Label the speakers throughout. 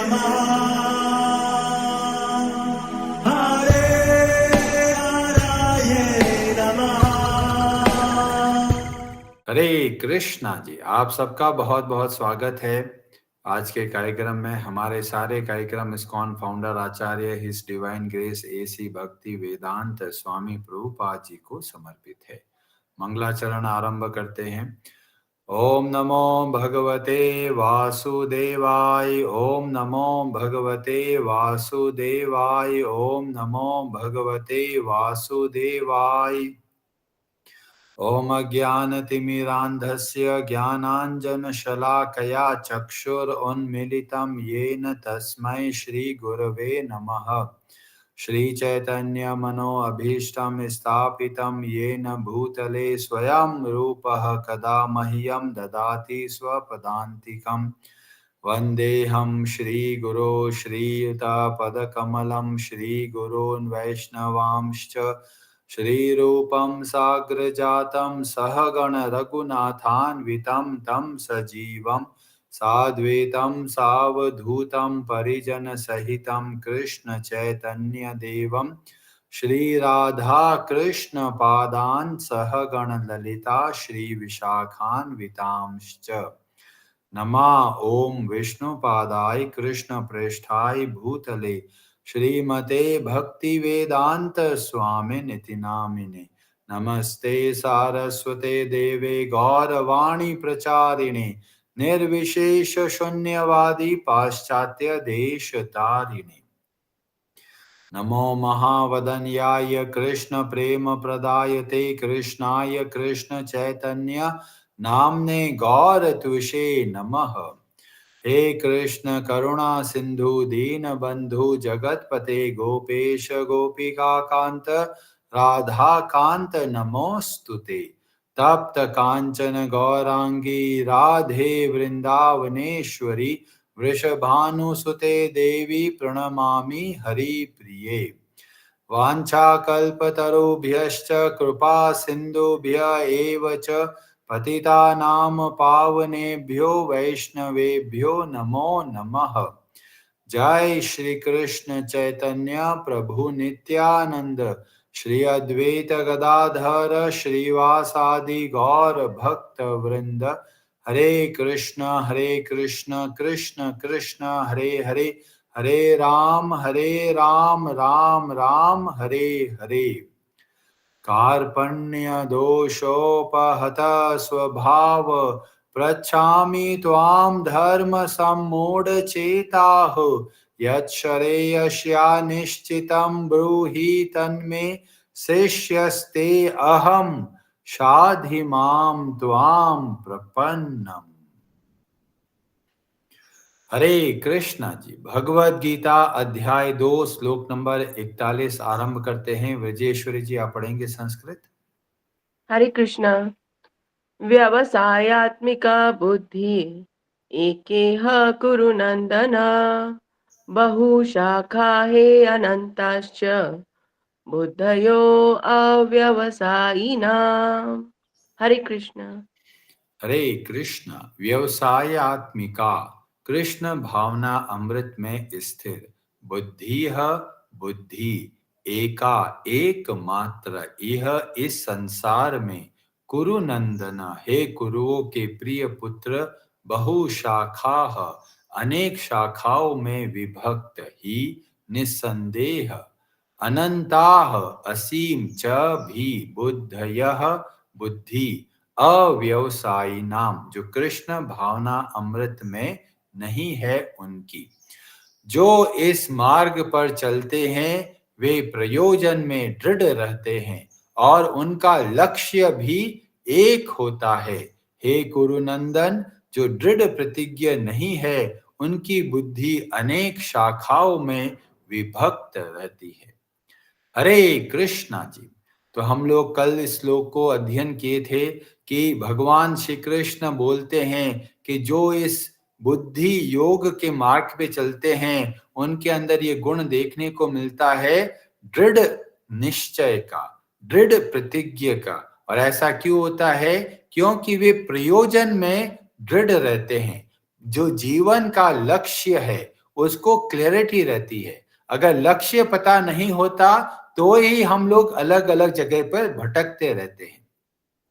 Speaker 1: नमः हरे हराये नमः।
Speaker 2: हरे कृष्णा जी, आप सबका बहुत बहुत स्वागत है आज के कार्यक्रम में। हमारे सारे कार्यक्रम इस्कॉन फाउंडर आचार्य हिज डिवाइन ग्रेस एसी भक्ति वेदांत स्वामी प्रभुपाद जी को समर्पित है। मंगलाचरण आरंभ करते हैं। ओम नमो भगवते वासुदेवाय। ओम नमो भगवते वासुदेवाय। ओम नमो भगवते वासुदेवाय। ओम ज्ञानतिमिरान्धस्य ज्ञानाञ्जनशलाकया चक्षुरुन्मीलितं येन तस्मै श्रीगुरवे नमः। श्रीचैतन्यमनोभीष्टं स्थापितं येन भूतले स्वयं रूपः कदा मह्यं ददाति स्वपदान्तिकम्। वन्देऽहं श्रीगुरो श्रीयुतपदकमलं श्रीगुरून् वैष्णवांश्च श्रीरूपं साग्रजातं सहगण रघुनाथान्वितं तं सजीवं साद्वैतं सावधूतं परिजनसहितं कृष्ण चैतन्यदेवं श्रीराधा कृष्ण पादान् सहगण ललिता श्रीविशाखान्वितांश्च। नमः ओम विष्णुपादाय कृष्ण प्रेष्ठाय भूतले श्रीमते भक्ति वेदांत स्वामी निति नामिने। नमस्ते सारस्वते देवे गौरवाणी प्रचारिणे निर्विशेष शून्यवादी पाश्चात्य देश तारिणे। नमो महावदन्याय कृष्ण प्रेम प्रदायते कृष्णाय कृष्ण चैतन्य नामने गौर तुषे नमः। हे कृष्ण करुणा सिंधु दीन बंधु जगतपते गोपेश गोपिका कांत राधा कांत नमोस्तुते। तप्त कांचन गौरांगी राधे वृंदावनेश्वरी वृषभानुसुते देवी प्रणमामि हरिप्रिये। वाञ्छाकल्पतरुभ्यश्च कृपा सिन्धुभ्य एव च पतितानां पावनेभ्यो वैष्णवेभ्यो नमो नमः। जय श्री कृष्ण चैतन्य प्रभु नित्यानंद श्री अद्वैत गदाधर श्रीवासादि गौर भक्त वृंद। हरे कृष्ण कृष्ण कृष्ण हरे हरे, हरे राम राम राम हरे हरे। कार्पण्य दोषोपहत स्वभाव पृच्छामि त्वां धर्म सम्मूढचेताः। यच्छ्रेयस्या निश्चितं ब्रूहि तन्मे शिष्यस्ते अहं शाधि मां त्वां प्रपन्नम्। हरे कृष्णा जी। भगवद गीता अध्याय 2 श्लोक नंबर 41 आरंभ करते हैं। विजयेश्वरी जी, आप पढ़ेंगे संस्कृत।
Speaker 3: हरे कृष्णा। व्यवसायात्मिका बुद्धि एकेह कुरु नंदन, बहुशाखा हे अनंताश्च बुद्धयो अव्यवसायिनाम्। हरे कृष्णा।
Speaker 2: हरे कृष्ण। व्यवसायात्मिका कृष्ण भावना अमृत में स्थिर बुद्धि बुद्धि एका एकमात्र यह इस संसार में कुरु नंदन हे कुरुओं के प्रिय पुत्र बहुशाखा अनेक शाखाओं में विभक्त ही निस्संदेह अनंताः असीम च भी बुद्धयः बुद्धि अव्यवसायी नाम जो कृष्ण भावना अमृत में नहीं है उनकी। जो इस मार्ग पर चलते हैं वे प्रयोजन में दृढ़ रहते हैं और उनका लक्ष्य भी एक होता है। हे कुरुनंदन, जो दृढ़ प्रतिज्ञ नहीं है उनकी बुद्धि अनेक शाखाओं में विभक्त रहती है। हरे कृष्णा जी। तो हम लोग कल इस श्लोक को अध्ययन किए थे कि भगवान श्री कृष्ण बोलते हैं कि जो इस बुद्धि योग के मार्ग पे चलते हैं उनके अंदर ये गुण देखने को मिलता है दृढ़ निश्चय का, दृढ़ प्रतिज्ञ का। और ऐसा क्यों होता है? क्योंकि वे प्रयोजन में दृढ़ रहते हैं। जो जीवन का लक्ष्य है उसको क्लैरिटी रहती है। अगर लक्ष्य पता नहीं होता तो ही हम लोग अलग अलग जगह पर भटकते रहते हैं।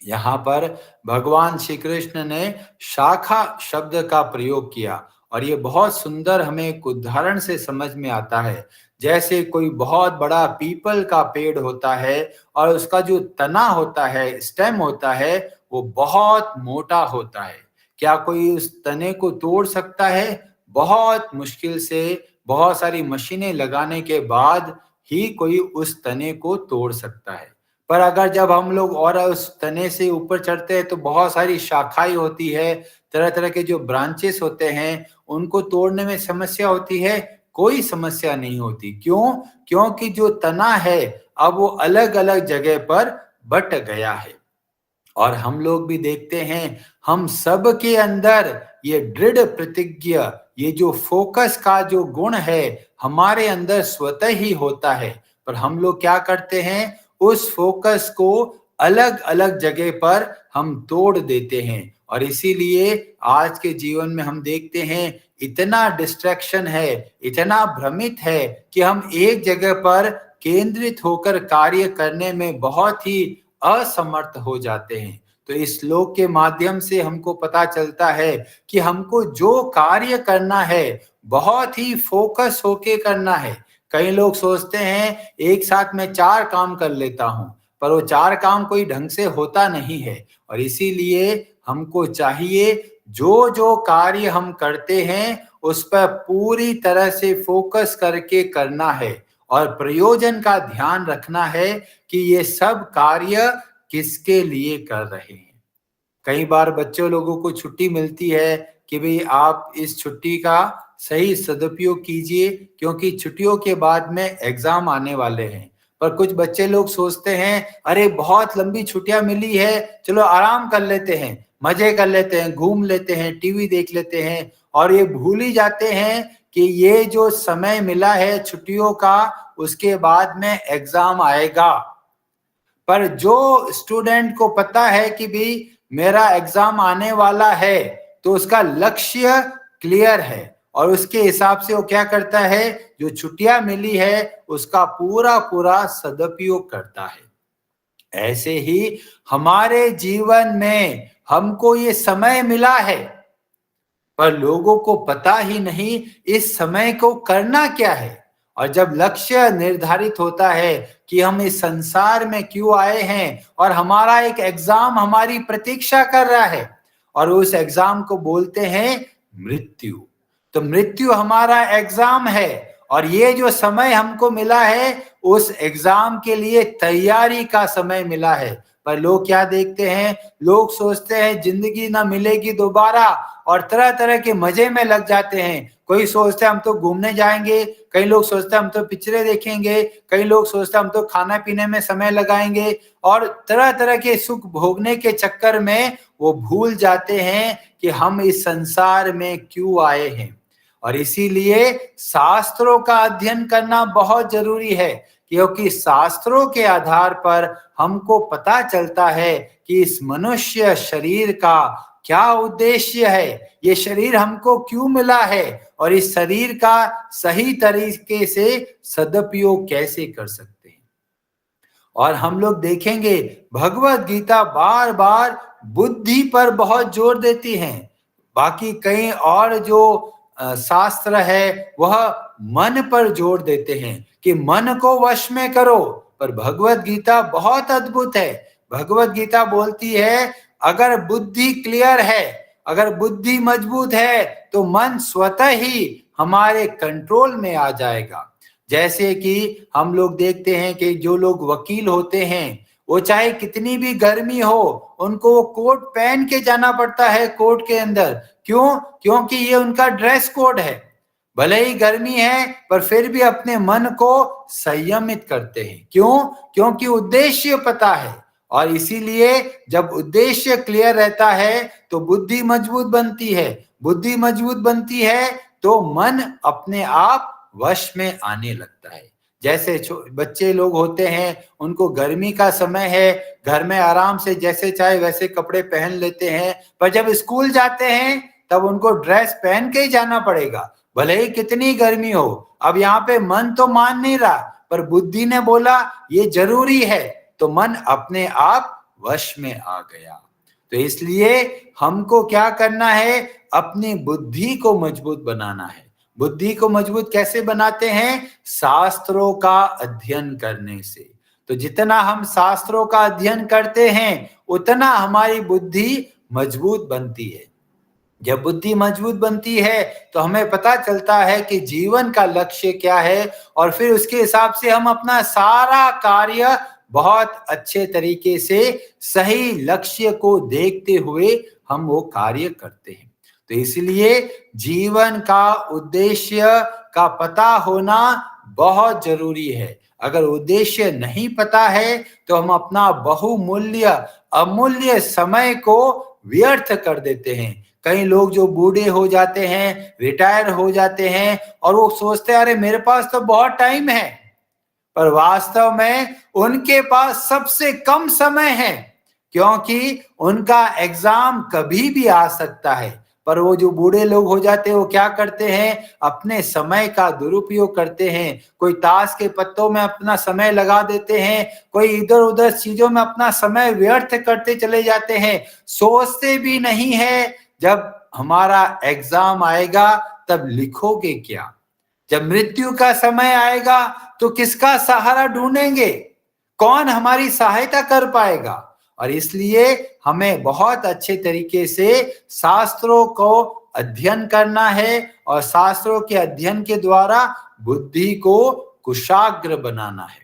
Speaker 2: यहाँ पर भगवान श्री कृष्ण ने शाखा शब्द का प्रयोग किया और ये बहुत सुंदर हमें एक उदाहरण से समझ में आता है। जैसे कोई बहुत बड़ा पीपल का पेड़ होता है और उसका जो तना होता है, स्टेम होता है, वो बहुत मोटा होता है। क्या कोई उस तने को तोड़ सकता है? बहुत मुश्किल से, बहुत सारी मशीनें लगाने के बाद ही कोई उस तने को तोड़ सकता है। पर अगर जब हम लोग और उस तने से ऊपर चढ़ते हैं तो बहुत सारी शाखाएं होती है, तरह-तरह के जो ब्रांचेस होते हैं, उनको तोड़ने में समस्या होती है? कोई समस्या नहीं होती। क्यों? क्योंकि जो तना है, अब वो अलग-अलग जगह पर बँट गया है। और हम लोग भी देखते हैं, हम सब के अंदर ये दृढ़ प्रतिज्ञा, ये जो फोकस का जो गुण है, हमारे अंदर स्वतः ही होता है। पर हम लोग क्या करते हैं? उस फोकस को अलग-अलग जगह पर हम तोड़ देते हैं और इसीलिए आज के जीवन में हम देखते हैं, इतना डिस्ट्रैक्शन है, इतना भ्रमित है कि हम एक जगह पर केंद्रित होकर कार्य करने में बहुत ही असमर्थ हो जाते हैं। तो इस श्लोक के माध्यम से हमको पता चलता है कि हमको जो कार्य करना है, बहुत ही फोकस होके करना है। कई लोग सोचते हैं, एक साथ मैं 4 काम कर लेता हूँ, पर वो 4 काम कोई ढंग से होता नहीं है और इसीलिए हमको चाहिए जो-जो कार्य हम करते हैं, उस पर पूरी तरह से फोकस करके करना है और प्रयोजन का ध्यान रखना है कि ये सब कार्य किसके लिए कर रहे हैं। कई बार बच्चों लोगों को छुट्टी मिलती है कि भई आप इस छुट्टी का सही सदुपयोग कीजिए क्योंकि छुट्टियों के बाद में एग्ज़ाम आने वाले हैं। पर कुछ बच्चे लोग सोचते हैं, अरे बहुत लंबी छुट्टियाँ मिली है, चलो आराम कर लेते हैं, मज़े कर लेते हैं, घूम लेते हैं, टीवी देख लेते हैं और ये भूल ही जाते हैं कि ये जो समय मिला है छुट्टियों का, उसके बाद में एग्ज़ाम आएगा। पर जो स्टूडेंट को पता है कि भी मेरा एग्जाम आने वाला है, तो उसका लक्ष्य क्लियर है और उसके हिसाब से वो क्या करता है, जो छुट्टियां मिली है उसका पूरा पूरा सदुपयोग करता है। ऐसे ही हमारे जीवन में हमको ये समय मिला है, पर लोगों को पता ही नहीं इस समय को करना क्या है। और जब लक्ष्य निर्धारित होता है कि हम इस संसार में क्यों आए हैं और हमारा एक एग्जाम हमारी प्रतीक्षा कर रहा है और उस एग्जाम को बोलते हैं मृत्यु। तो मृत्यु हमारा एग्जाम है और ये जो समय हमको मिला है उस एग्जाम के लिए तैयारी का समय मिला है। पर लोग क्या देखते हैं, लोग सोचते हैं जिंदगी ना मिलेगी दोबारा और तरह तरह के मजे में लग जाते हैं। कोई सोचते हैं हम तो घूमने जाएंगे, कई लोग सोचते हैं हम तो पिक्चरें देखेंगे, कई लोग सोचते हैं हम तो खाना पीने में समय लगाएंगे और तरह तरह के सुख भोगने के चक्कर में वो भूल जाते हैं कि हम इस संसार में क्यों आए हैं। और इसीलिए शास्त्रों का अध्ययन करना बहुत जरूरी है क्योंकि शास्त्रों के आधार पर हमको पता चलता है कि इस मनुष्य शरीर का क्या उद्देश्य है, ये शरीर हमको क्यों मिला है और इस शरीर का सही तरीके से सदुपयोग कैसे कर सकते हैं। और हम लोग देखेंगे भगवत गीता बार बार बुद्धि पर बहुत जोर देती है। बाकी कई और जो शास्त्र है वह मन पर जोर देते हैं कि मन को वश में करो, पर भगवत गीता बहुत अद्भुत है। भगवत गीता बोलती है अगर बुद्धि क्लियर है, अगर बुद्धि मजबूत है तो मन स्वतः ही हमारे कंट्रोल में आ जाएगा। जैसे कि हम लोग देखते हैं कि जो लोग वकील होते हैं वो चाहे कितनी भी गर्मी हो उनको वो कोट पहन के जाना पड़ता है कोर्ट के अंदर। क्यों? क्योंकि ये उनका ड्रेस कोड है। भले ही गर्मी है पर फिर भी अपने मन को संयमित करते हैं। क्यों? क्योंकि उद्देश्य पता है और इसीलिए जब उद्देश्य क्लियर रहता है तो बुद्धि मजबूत बनती है। बुद्धि मजबूत बनती है तो मन अपने आप वश में आने लगता है। जैसे बच्चे लोग होते हैं, उनको गर्मी का समय है, घर में आराम से जैसे चाहे वैसे कपड़े पहन लेते हैं, पर जब स्कूल जाते हैं तब उनको ड्रेस पहन के ही जाना पड़ेगा। भले ही कितनी गर्मी हो। अब यहाँ पे मन तो मान नहीं रहा, पर बुद्धि ने बोला ये जरूरी है, तो मन अपने आप वश में आ गया। तो इसलिए हमको क्या करना है, अपनी बुद्धि को मजबूत बनाना है। बुद्धि को मजबूत कैसे बनाते हैं? शास्त्रों का अध्ययन करने से। तो जितना हम शास्त्रों का अध्ययन करते हैं, उतना हमारी बुद्धि मजबूत बनती है। जब बुद्धि मजबूत बनती है तो हमें पता चलता है कि जीवन का लक्ष्य क्या है, और फिर उसके हिसाब से हम अपना सारा कार्य बहुत अच्छे तरीके से सही लक्ष्य को देखते हुए हम वो कार्य करते हैं। तो इसलिए जीवन का उद्देश्य का पता होना बहुत जरूरी है। अगर उद्देश्य नहीं पता है तो हम अपना बहुमूल्य अमूल्य समय को व्यर्थ कर देते हैं। कई लोग जो बूढ़े हो जाते हैं, रिटायर हो जाते हैं, और वो सोचते हैं अरे मेरे पास तो बहुत टाइम है, पर वास्तव में उनके पास सबसे कम समय है, क्योंकि उनका एग्जाम कभी भी आ सकता है। पर वो जो बूढ़े लोग हो जाते हैं वो क्या करते हैं, अपने समय का दुरुपयोग करते हैं। कोई ताश के पत्तों में अपना समय लगा देते हैं, कोई इधर उधर चीजों में अपना समय व्यर्थ करते चले जाते हैं, सोचते भी नहीं है जब हमारा एग्जाम आएगा तब लिखोगे क्या, जब मृत्यु का समय आएगा तो किसका सहारा ढूंढेंगे, कौन हमारी सहायता कर पाएगा। और इसलिए हमें बहुत अच्छे तरीके से शास्त्रों को अध्ययन करना है, और शास्त्रों के अध्ययन के द्वारा बुद्धि को कुशाग्र बनाना है।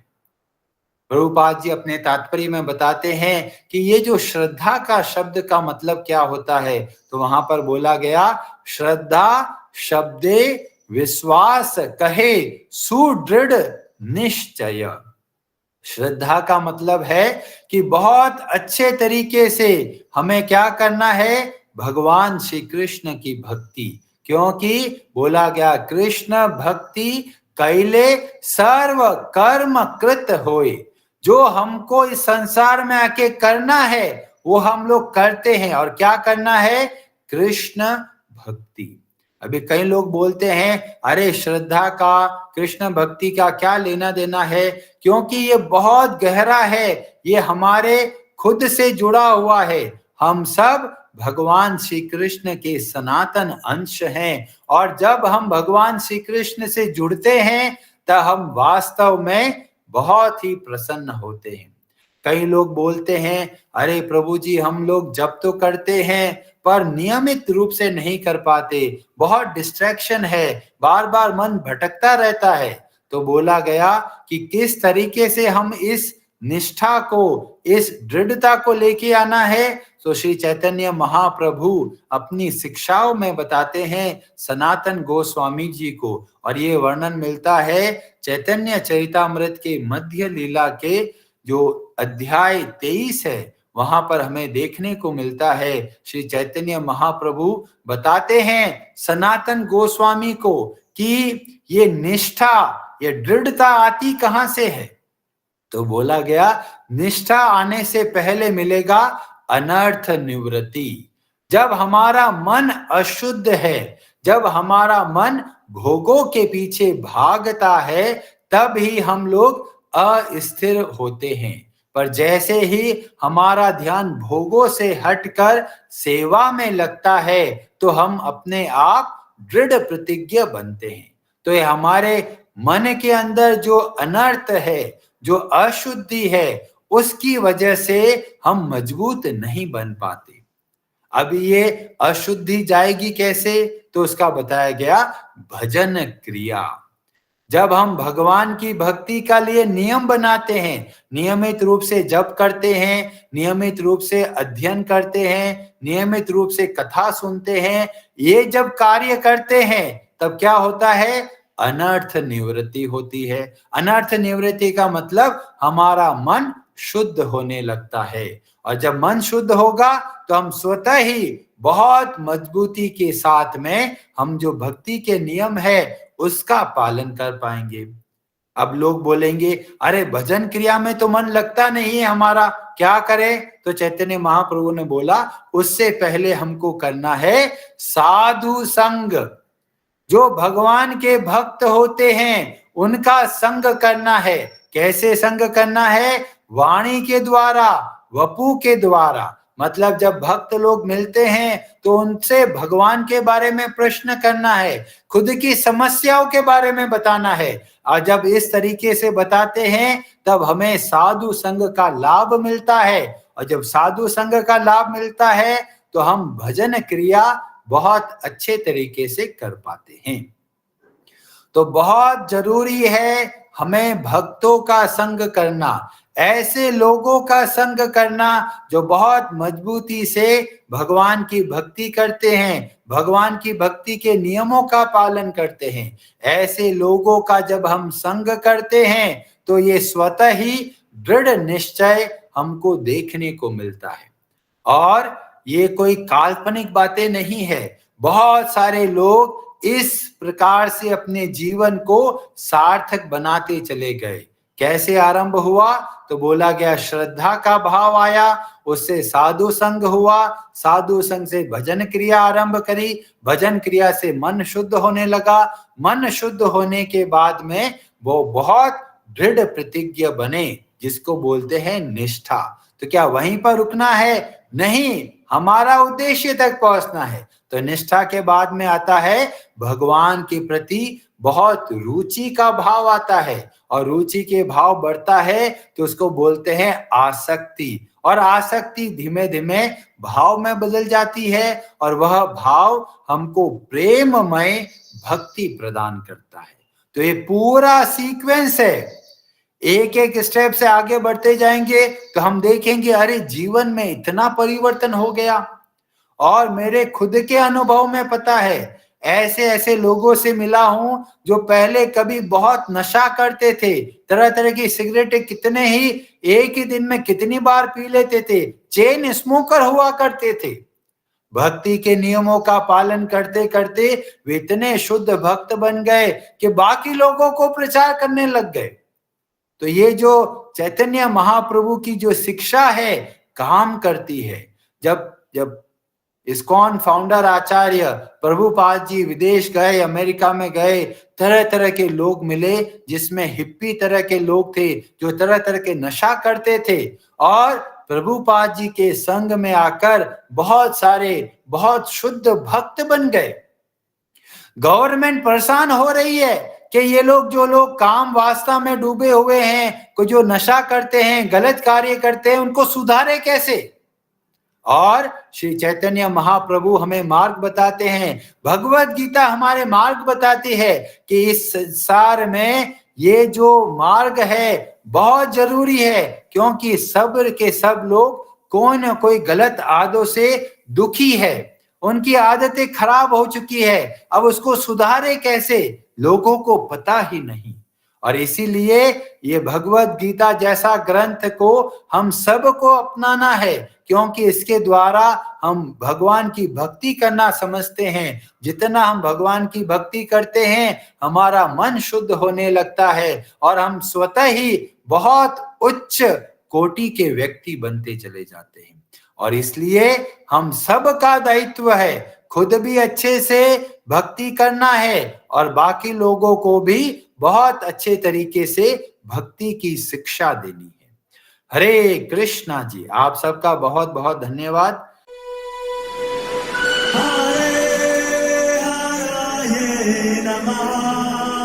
Speaker 2: प्रभुपाद जी अपने तात्पर्य में बताते हैं कि ये जो श्रद्धा का शब्द का मतलब क्या होता है, तो वहां पर बोला गया, श्रद्धा शब्दे विश्वास कहे सुदृढ़ निश्चय। श्रद्धा का मतलब है कि बहुत अच्छे तरीके से हमें क्या करना है, भगवान श्री कृष्ण की भक्ति। क्योंकि बोला गया कृष्ण भक्ति कैले सर्व कर्म कृत होए। जो हमको इस संसार में आके करना है वो हम लोग करते हैं। और क्या करना है, कृष्ण भक्ति। अभी कई लोग बोलते हैं अरे श्रद्धा का कृष्ण भक्ति का क्या लेना देना है, क्योंकि ये बहुत गहरा है, ये हमारे खुद से जुड़ा हुआ है। हम सब भगवान श्री कृष्ण के सनातन अंश हैं, और जब हम भगवान श्री कृष्ण से जुड़ते हैं तब हम वास्तव में बहुत ही प्रसन्न होते हैं। कई लोग बोलते हैं अरे प्रभु जी हम लोग जप तो करते हैं पर नियमित रूप से नहीं कर पाते, बहुत डिस्ट्रैक्शन है, बार बार मन भटकता रहता है। तो बोला गया कि किस तरीके से हम इस निष्ठा को, इस दृढ़ता को लेके आना है। तो श्री चैतन्य महाप्रभु अपनी शिक्षाओं में बताते हैं सनातन गोस्वामी जी को, और ये वर्णन मिलता है चैतन्य चरितामृत के मध्य लीला के जो अध्याय 23 है, वहां पर हमें देखने को मिलता है। श्री चैतन्य महाप्रभु बताते हैं सनातन गोस्वामी को कि ये निष्ठा, ये दृढ़ता आती कहां से है। तो बोला गया निष्ठा आने से पहले मिलेगा अनर्थ निवृत्ति। जब हमारा मन अशुद्ध है, जब हमारा मन भोगों के पीछे भागता है, तब ही हम लोग अस्थिर होते हैं। पर जैसे ही हमारा ध्यान भोगों से हटकर सेवा में लगता है तो हम अपने आप दृढ़ प्रतिज्ञ बनते हैं। तो ये हमारे मन के अंदर जो अनर्थ है, जो अशुद्धि है, उसकी वजह से हम मजबूत नहीं बन पाते। अब ये अशुद्धि जाएगी कैसे, तो उसका बताया गया भजन क्रिया। जब हम भगवान की भक्ति का लिए नियम बनाते हैं, नियमित रूप से जप करते हैं, नियमित रूप से अध्ययन करते हैं, नियमित रूप से कथा सुनते हैं, ये जब कार्य करते हैं तब क्या होता है, अनर्थ निवृत्ति होती है। अनर्थ निवृत्ति का मतलब हमारा मन शुद्ध होने लगता है, और जब मन शुद्ध होगा तो हम स्वतः ही बहुत मजबूती के साथ में हम जो भक्ति के नियम है उसका पालन कर पाएंगे। अब लोग बोलेंगे अरे भजन क्रिया में तो मन लगता नहीं है हमारा, क्या करें। तो चैतन्य महाप्रभु ने बोला उससे पहले हमको करना है साधु संग। जो भगवान के भक्त होते हैं उनका संग करना है। कैसे संग करना है? वाणी के द्वारा, वपु के द्वारा। मतलब जब भक्त लोग मिलते हैं तो उनसे भगवान के बारे में प्रश्न करना है, खुद की समस्याओं के बारे में बताना है। और जब इस तरीके से बताते हैं तब हमें साधु संग का लाभ मिलता है। और जब साधु संग का लाभ मिलता है तो हम भजन क्रिया बहुत अच्छे तरीके से कर पाते हैं। तो बहुत जरूरी है हमें भक्तों का संग करना, ऐसे लोगों का संग करना जो बहुत मजबूती से भगवान की भक्ति करते हैं, भगवान की भक्ति के नियमों का पालन करते हैं। ऐसे लोगों का जब हम संग करते हैं तो ये स्वतः ही दृढ़ निश्चय हमको देखने को मिलता है। और ये कोई काल्पनिक बातें नहीं है। बहुत सारे लोग इस प्रकार से अपने जीवन को सार्थक बनाते चले गए। कैसे आरंभ हुआ? तो बोला गया श्रद्धा का भाव आया, उससे साधु संग हुआ, साधु संग से भजन क्रिया आरंभ करी, भजन क्रिया से मन शुद्ध होने लगा, मन शुद्ध होने के बाद में वो बहुत दृढ़ प्रतिज्ञ बने, जिसको बोलते हैं निष्ठा। तो क्या वहीं पर रुकना है? नहीं, हमारा उद्देश्य तक पहुंचना है। तो निष्ठा के बाद में आता है भगवान के प्रति बहुत रुचि का भाव आता है, और रुचि के भाव बढ़ता है तो उसको बोलते हैं आसक्ति। और आसक्ति धीमे धीमे भाव में बदल जाती है, और वह भाव हमको प्रेममय भक्ति प्रदान करता है। तो ये पूरा सीक्वेंस है। एक एक स्टेप से आगे बढ़ते जाएंगे तो हम देखेंगे अरे जीवन में इतना परिवर्तन हो गया। और मेरे खुद के अनुभव में पता है, ऐसे ऐसे लोगों से मिला हूं जो पहले कभी बहुत नशा करते थे, तरह तरह की सिगरेटें कितने ही एक ही दिन में कितनी बार पी लेते थे, चेन स्मोकर हुआ करते थे। भक्ति के नियमों का पालन करते करते वे इतने शुद्ध भक्त बन गए कि बाकी लोगों को प्रचार करने लग गए। तो ये जो चैतन्य महाप्रभु की जो शिक्षा है काम करती है। जब जब इस्कॉन फाउंडर आचार्य प्रभुपाद जी विदेश गए, अमेरिका में गए, तरह तरह के लोग मिले, जिसमें हिप्पी तरह के लोग थे जो तरह तरह के नशा करते थे, और प्रभुपाद जी के संग में आकर बहुत सारे बहुत शुद्ध भक्त बन गए। गवर्नमेंट परेशान हो रही है कि ये लोग जो लोग काम वास्ता में डूबे हुए हैं, को जो नशा करते हैं, गलत कार्य करते हैं, उनको सुधारे कैसे। और श्री चैतन्य महाप्रभु हमें मार्ग बताते हैं, भगवत गीता हमारे मार्ग बताती है कि इस संसार में ये जो मार्ग है बहुत जरूरी है, क्योंकि सब के सब लोग कोई ना कोई गलत आदतों से दुखी है, उनकी आदतें खराब हो चुकी है। अब उसको सुधारे कैसे, लोगों को पता ही नहीं। और इसीलिए ये भगवत गीता जैसा ग्रंथ को हम सबको अपनाना है, क्योंकि इसके द्वारा हम भगवान की भक्ति करना समझते हैं। जितना हम भगवान की भक्ति करते हैं हमारा मन शुद्ध होने लगता है, और हम स्वतः ही बहुत उच्च कोटि के व्यक्ति बनते चले जाते हैं। और इसलिए हम सब का दायित्व है खुद भी अच्छे से भक्ति करना है, और बाकी लोगों को भी बहुत अच्छे तरीके से भक्ति की शिक्षा देनी है। हरे कृष्णा जी, आप सबका बहुत बहुत धन्यवाद।
Speaker 1: हरे हरे नमः।